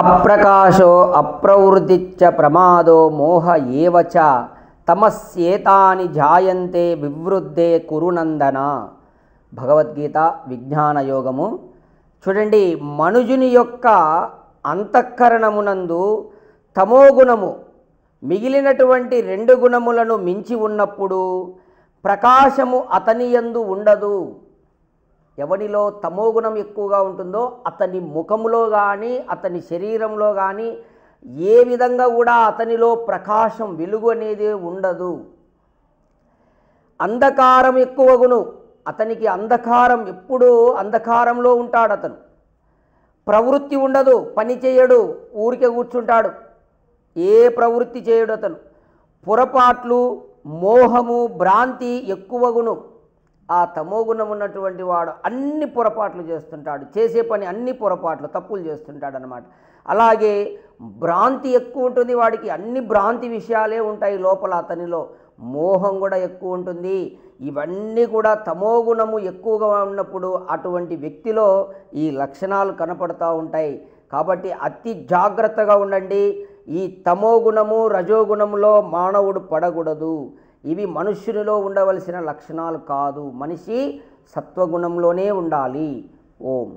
అప్రకాశో అప్రవృత్తిచ్చ ప్రమాదో మోహ ఏవచ తమస్యేతాని జాయంతే వివృద్ధే కురునందన. భగవద్గీత విజ్ఞాన యోగము. చూడండి, మనుజుని యొక్క అంతఃకరణమునందు తమోగుణము మిగిలినటువంటి రెండు గుణములను మించి ఉన్నప్పుడు ప్రకాశము అతని యందు ఉండదు. ఎవడిలో తమోగుణం ఎక్కువగా ఉంటుందో అతని ముఖములో కానీ అతని శరీరంలో కానీ ఏ విధంగా కూడా అతనిలో ప్రకాశం వెలుగు అనేది ఉండదు. అంధకారం ఎక్కువగును, అతనికి అంధకారం, ఎప్పుడూ అంధకారంలో ఉంటాడు. అతను ప్రవృత్తి ఉండదు, పని చేయడు, ఊరికే కూర్చుంటాడు, ఏ ప్రవృత్తి చేయడు. అతను పొరపాట్లు, మోహము, భ్రాంతి ఎక్కువగును. ఆ తమోగుణం ఉన్నటువంటి వాడు అన్ని పొరపాట్లు చేస్తుంటాడు, చేసే పని అన్ని పొరపాట్లు, తప్పులు చేస్తుంటాడు అన్నమాట. అలాగే భ్రాంతి ఎక్కువ ఉంటుంది వాడికి, అన్ని భ్రాంతి విషయాలే ఉంటాయి లోపల. అతనిలో మోహం కూడా ఎక్కువ ఉంటుంది. ఇవన్నీ కూడా తమోగుణము ఎక్కువగా ఉన్నప్పుడు అటువంటి వ్యక్తిలో ఈ లక్షణాలు కనపడుతూ ఉంటాయి. కాబట్టి అతి జాగ్రత్తగా ఉండండి. ఈ తమోగుణము రజోగుణములో మానవుడు పడకూడదు. ఇవి మనుష్యునిలో ఉండవలసిన లక్షణాలు కాదు. మనిషి సత్వగుణంలోనే ఉండాలి. ఓం.